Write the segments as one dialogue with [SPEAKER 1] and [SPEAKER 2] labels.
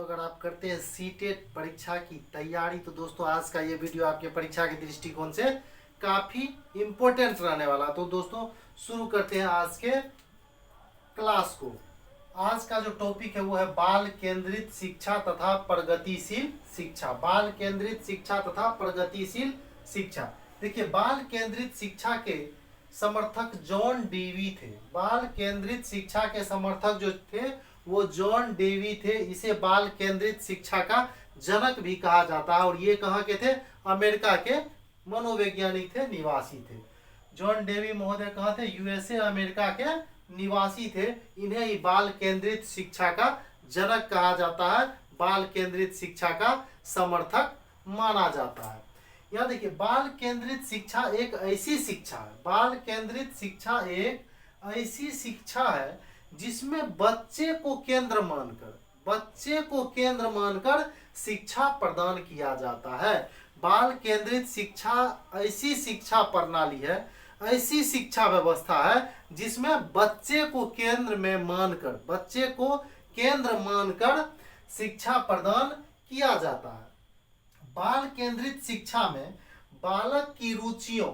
[SPEAKER 1] अगर आप करते हैं सीटेट परीक्षा की तैयारी तो दोस्तों आज का ये वीडियो आपके परीक्षा के दृष्टिकोण से काफ़ी इम्पोर्टेंट रहने वाला। तो दोस्तों शुरू करते हैं आज के क्लास को। आज का जो टॉपिक है वो है बाल केंद्रित शिक्षा तथा प्रगतिशील शिक्षा। बाल केंद्रित शिक्षा तथा प्रगतिशील शिक्षा। देखिए, बाल केंद्रित शिक्षा के समर्थक जॉन डेवी थे। बाल केंद्रित शिक्षा के समर्थक जो थे वो जॉन डेवी थे। इसे बाल केंद्रित शिक्षा का जनक भी कहा जाता है। और ये कहाँ के थे? अमेरिका के मनोवैज्ञानिक थे, निवासी थे। जॉन डेवी महोदय कहाँ थे? यूएसए, अमेरिका के निवासी थे। इन्हें ही बाल केंद्रित शिक्षा का जनक कहा जाता है, बाल केंद्रित शिक्षा का समर्थक माना जाता है। यहाँ देखिए, बाल केंद्रित शिक्षा एक ऐसी शिक्षा है, बाल केंद्रित शिक्षा एक ऐसी शिक्षा है जिसमें बच्चे को केंद्र मानकर शिक्षा प्रदान किया जाता है। बाल केंद्रित शिक्षा ऐसी शिक्षा प्रणाली है, ऐसी शिक्षा व्यवस्था है जिसमें बच्चे को केंद्र मानकर शिक्षा प्रदान किया जाता है। बाल केंद्रित शिक्षा में बालक की रुचियों,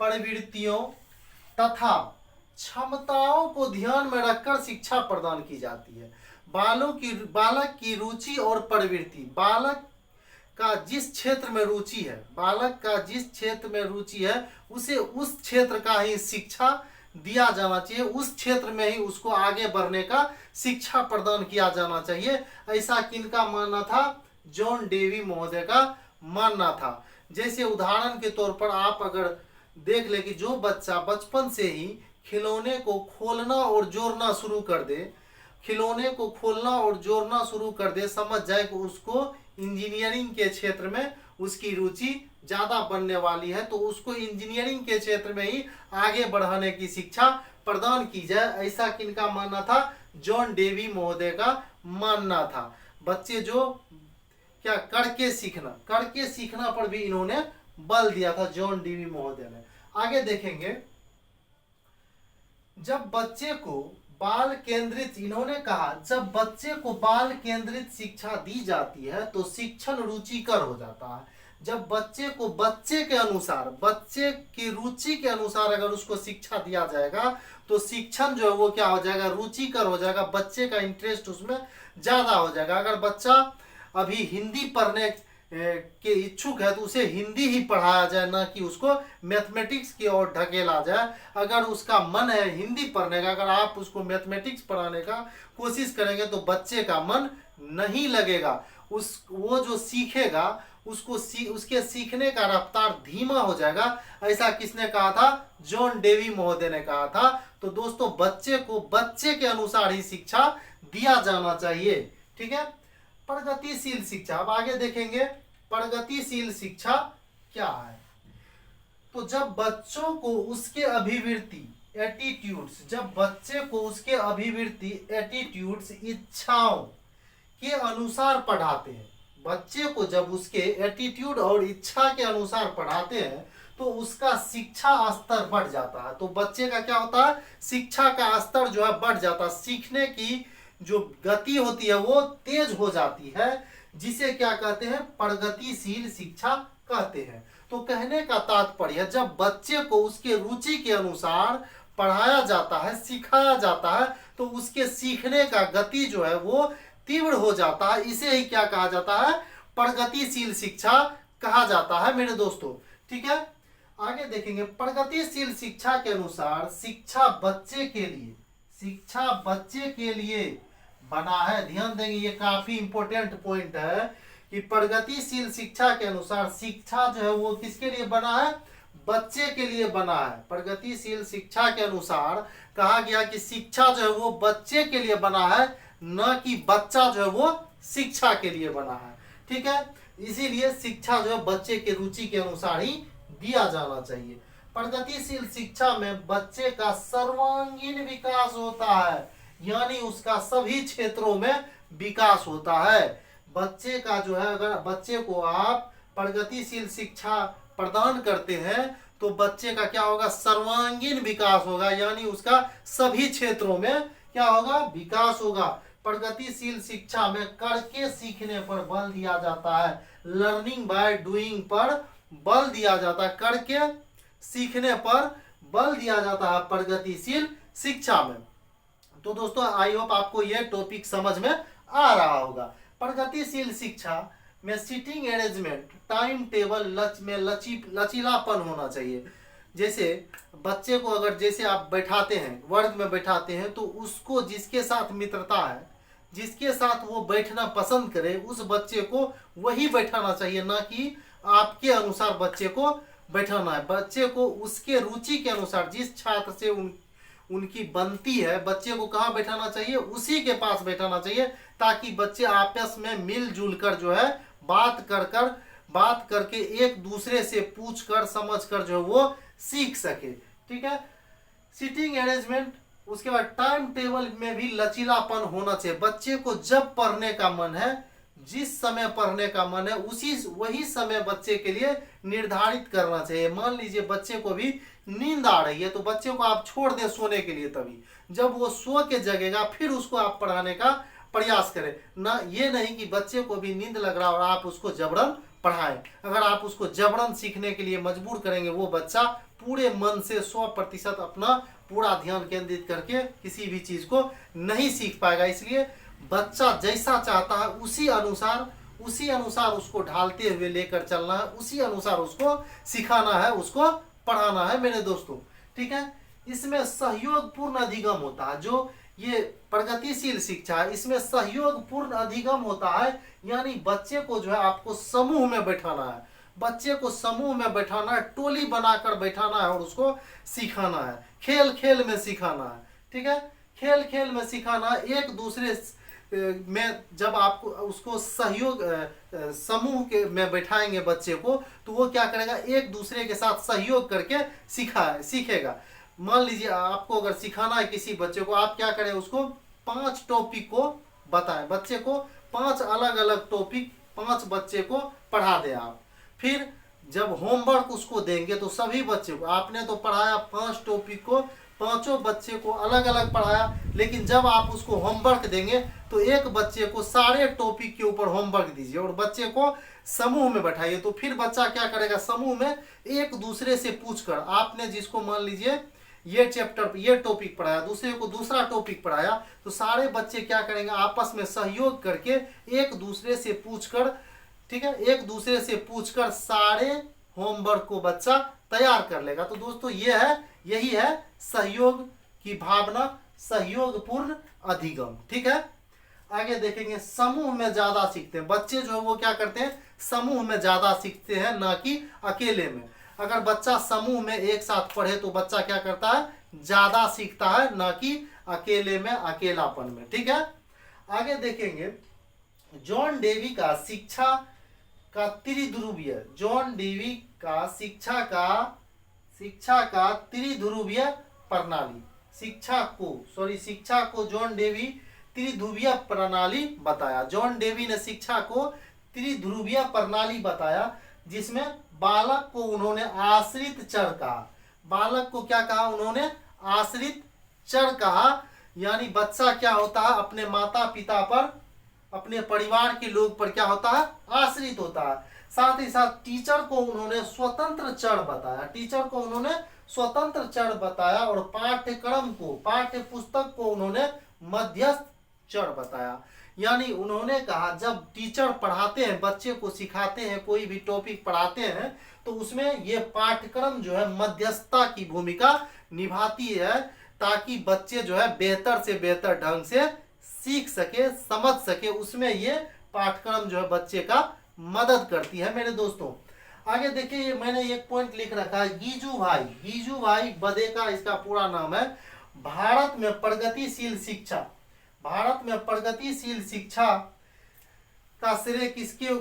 [SPEAKER 1] प्रवृत्तियों तथा क्षमताओं को ध्यान में रखकर शिक्षा प्रदान की जाती है। बालक की रुचि और प्रवृत्ति, बालक का जिस क्षेत्र में रुचि है उसे उस क्षेत्र का ही शिक्षा दिया जाना चाहिए, उस क्षेत्र में ही उसको आगे बढ़ने का शिक्षा प्रदान किया जाना चाहिए। ऐसा किनका मानना था? जॉन डेवी महोदय का मानना था। जैसे उदाहरण के तौर पर आप अगर देख ले कि जो बच्चा बचपन से ही खिलौने को खोलना और जोड़ना शुरू कर दे, समझ जाए कि उसको इंजीनियरिंग के क्षेत्र में उसकी रुचि ज़्यादा बनने वाली है, तो उसको इंजीनियरिंग के क्षेत्र में ही आगे बढ़ाने की शिक्षा प्रदान की जाए। ऐसा किनका मानना था? जॉन डेवी महोदय का मानना था। बच्चे जो क्या करके सीखना पर भी इन्होंने बल दिया था, जॉन डेवी महोदय ने। आगे देखेंगे, जब बच्चे को बाल केंद्रित शिक्षा दी जाती है तो शिक्षण रुचिकर हो जाता है। जब बच्चे को बच्चे की रुचि के अनुसार अगर उसको शिक्षा दिया जाएगा तो शिक्षण जो है वो क्या हो जाएगा? रुचिकर हो जाएगा। बच्चे का इंटरेस्ट उसमें ज्यादा हो जाएगा। अगर बच्चा अभी हिंदी पढ़ने के इच्छुक है तो उसे हिंदी ही पढ़ाया जाए, ना कि उसको मैथमेटिक्स की ओर ढकेला जाए। अगर उसका मन है हिंदी पढ़ने का, अगर आप उसको मैथमेटिक्स पढ़ाने का कोशिश करेंगे तो बच्चे का मन नहीं लगेगा। वो जो सीखेगा उसके सीखने का रफ्तार धीमा हो जाएगा। ऐसा किसने कहा था? जॉन डेवी महोदय ने कहा था। तो दोस्तों, बच्चे को बच्चे के अनुसार ही शिक्षा दिया जाना चाहिए। ठीक है। प्रगतिशील शिक्षा, अब आगे देखेंगे प्रगतिशील शिक्षा क्या है। तो जब बच्चों को उसके एटीट्यूड्स इच्छाओं के अनुसार पढ़ाते हैं, बच्चे को जब उसके एटीट्यूड और इच्छा के अनुसार पढ़ाते हैं तो उसका शिक्षा स्तर बढ़ जाता है। तो बच्चे का क्या होता है? शिक्षा का स्तर जो है बढ़ जाता है। सीखने की जो गति होती है वो तेज हो जाती है, जिसे क्या कहते हैं? प्रगतिशील शिक्षा कहते हैं। तो कहने का तात्पर्य, जब बच्चे को उसके रुचि के अनुसार पढ़ाया जाता है, सिखाया जाता है, तो उसके सीखने का गति जो है वो तीव्र हो जाता है। इसे ही क्या कहा जाता है? प्रगतिशील शिक्षा कहा जाता है मेरे दोस्तों। ठीक है। आगे देखेंगे, प्रगतिशील शिक्षा के अनुसार शिक्षा बच्चे के लिए बना है। ध्यान देंगे, ये काफी इंपॉर्टेंट पॉइंट है कि प्रगतिशील शिक्षा के अनुसार शिक्षा जो है वो किसके लिए बना है? बच्चे के लिए बना है। प्रगतिशील शिक्षा के अनुसार कहा गया कि शिक्षा जो है वो बच्चे के लिए बना है, न कि बच्चा जो है वो शिक्षा के लिए बना है। ठीक है। इसीलिए शिक्षा जो है बच्चे के रुचि के अनुसार ही दिया जाना चाहिए। प्रगतिशील शिक्षा में बच्चे का सर्वांगीण विकास होता है, यानी उसका सभी क्षेत्रों में विकास होता है। बच्चे का जो है, अगर बच्चे को आप प्रगतिशील शिक्षा प्रदान करते हैं तो बच्चे का क्या होगा? सर्वांगीण विकास होगा, यानी उसका सभी क्षेत्रों में क्या होगा? विकास होगा। प्रगतिशील शिक्षा में करके सीखने पर बल दिया जाता है। लर्निंग बाय डूइंग पर बल दिया जाता है, करके सीखने पर बल दिया जाता है प्रगतिशील शिक्षा में। तो दोस्तों आई होप आपको यह टॉपिक समझ में आ रहा होगा। प्रगतिशील शिक्षा में सीटिंग अरेंजमेंट, टाइम टेबल में लचीलापन होना चाहिए। जैसे बच्चे को अगर जैसे आप बैठाते हैं, वर्ग में बैठाते हैं, तो उसको जिसके साथ मित्रता है, जिसके साथ वो बैठना पसंद करे, उस बच्चे को वही बैठाना चाहिए, ना कि आपके अनुसार बच्चे को बैठाना है। बच्चे को उसके रुचि के अनुसार, जिस छात्र से उनकी बनती है, बच्चे को कहाँ बैठाना चाहिए, उसी के पास बैठाना चाहिए, ताकि बच्चे आपस में मिलजुल कर जो है बात करके एक दूसरे से पूछ कर समझ कर जो है वो सीख सके। ठीक है, सीटिंग अरेंजमेंट। उसके बाद टाइम टेबल में भी लचीलापन होना चाहिए। बच्चे को जब पढ़ने का मन है, जिस समय पढ़ने का मन है, वही समय बच्चे के लिए निर्धारित करना चाहिए। मान लीजिए बच्चे को भी नींद आ रही है, तो बच्चे को आप छोड़ दें सोने के लिए, तभी जब वो सो के जगेगा फिर उसको आप पढ़ाने का प्रयास करें। ना ये नहीं कि बच्चे को भी नींद लग रहा और आप उसको जबरन पढ़ाएं। अगर आप उसको जबरन सीखने के लिए मजबूर करेंगे, वो बच्चा पूरे मन से 100% अपना पूरा ध्यान केंद्रित करके किसी भी चीज को नहीं सीख पाएगा। इसलिए बच्चा जैसा चाहता है उसी अनुसार उसको ढालते हुए लेकर चलना है, उसी अनुसार उसको सिखाना है, उसको पढ़ाना है मेरे दोस्तों। ठीक है, इसमें सहयोगपूर्ण अधिगम होता है। जो ये प्रगतिशील शिक्षा है, इसमें सहयोगपूर्ण अधिगम होता है, यानी बच्चे को जो है आपको समूह में बैठाना है, बच्चे को समूह में बैठाना है, टोली बनाकर बैठाना है और उसको सिखाना है, खेल खेल में सिखाना है। ठीक है, खेल खेल में सिखाना, एक दूसरे में जब आपको उसको सहयोग समूह के में बैठाएंगे बच्चे को, तो वो क्या करेगा, एक दूसरे के साथ सहयोग करके सीखेगा। मान लीजिए आपको अगर सिखाना है किसी बच्चे को, आप क्या करें, उसको 5 टॉपिक को बताएं, बच्चे को 5 अलग अलग टॉपिक 5 बच्चे को पढ़ा दें आप। फिर जब होमवर्क उसको देंगे तो सभी बच्चे को, आपने तो पढ़ाया 5 टॉपिक को, 5 बच्चे को अलग अलग पढ़ाया, लेकिन जब आप उसको होमवर्क देंगे तो एक बच्चे को सारे टॉपिक के ऊपर होमवर्क दीजिए और बच्चे को समूह में बैठाइए। तो फिर बच्चा क्या करेगा, समूह में एक दूसरे से पूछकर, आपने जिसको मान लीजिए ये चैप्टर ये टॉपिक पढ़ाया, दूसरे को दूसरा टॉपिक पढ़ाया, तो सारे बच्चे क्या करेंगे, आपस में सहयोग करके एक दूसरे से पूछकर, ठीक है, एक दूसरे से पूछकर सारे होमवर्क को बच्चा तैयार कर लेगा। तो दोस्तों यही है सहयोग की भावना, सहयोगपूर्ण अधिगम। ठीक है, आगे देखेंगे समूह में ज्यादा सीखते हैं बच्चे, जो है वो क्या करते हैं, समूह में ज्यादा सीखते हैं, ना कि अकेले में। अगर बच्चा समूह में एक साथ पढ़े तो बच्चा क्या करता है, ज्यादा सीखता है, ना कि अकेले में, अकेलापन में। ठीक है, आगे देखेंगे जॉन डेवी का शिक्षा का त्रिध्रुवीय, जॉन डेवी का शिक्षा का त्रिध्रुवीय प्रणाली, शिक्षा को जॉन डेवी त्रिध्रुवीय प्रणाली बताया। जॉन डेवी ने शिक्षा को त्रिध्रुवीय प्रणाली बताया, जिसमें बालक को उन्होंने आश्रित चर कहा। बालक को क्या कहा उन्होंने, आश्रित चर कहा, यानी बच्चा क्या होता है, अपने माता पिता पर, अपने परिवार के लोग पर क्या होता है, आश्रित होता है। साथ ही साथ टीचर को उन्होंने स्वतंत्र चर बताया, टीचर को उन्होंने स्वतंत्र चर बताया, और पाठ्यक्रम को, पाठ्य पुस्तक को उन्होंने मध्यस्थ चर बताया। यानी उन्होंने कहा जब टीचर पढ़ाते हैं, बच्चे को सिखाते हैं, कोई भी टॉपिक पढ़ाते हैं, तो उसमें ये पाठ्यक्रम जो है मध्यस्थता की भूमिका निभाती है, ताकि बच्चे जो है बेहतर से बेहतर ढंग से सीख सके, समझ सके। उसमें ये पाठ्यक्रम जो है बच्चे का मदद करती है मेरे दोस्तों। आगे देखिए, मैंने एक पॉइंट लिख रखा है, गीजू भाई बदेका इसका पूरा नाम है। भारत में प्रगतिशील शिक्षा का श्रेय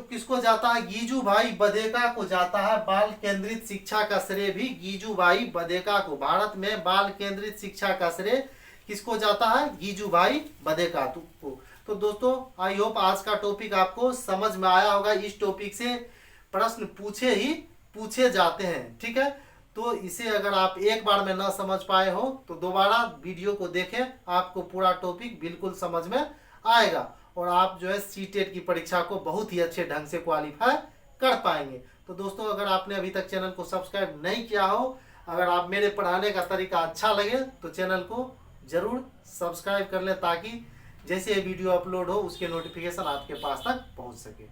[SPEAKER 1] किसको जाता है, गीजू भाई बदेका को जाता है। बाल केंद्रित शिक्षा का श्रेय भी गीजू भाई बदेका को, भारत में बाल केंद्रित शिक्षा का श्रेय किसको जाता है, गीजू भाई बदेका को। तो दोस्तों आई होप आज का टॉपिक आपको समझ में आया होगा। इस टॉपिक से प्रश्न पूछे जाते हैं। ठीक है, तो इसे अगर आप एक बार में ना समझ पाए हो तो दोबारा वीडियो को देखें, आपको पूरा टॉपिक बिल्कुल समझ में आएगा और आप जो है सीटेट की परीक्षा को बहुत ही अच्छे ढंग से क्वालिफाई कर पाएंगे। तो दोस्तों अगर आपने अभी तक चैनल को सब्सक्राइब नहीं किया हो, अगर आप मेरे पढ़ाने का तरीका अच्छा लगे तो चैनल को जरूर सब्सक्राइब कर लें ताकि जैसे ये वीडियो अपलोड हो उसके नोटिफिकेशन आपके पास तक पहुंच सके।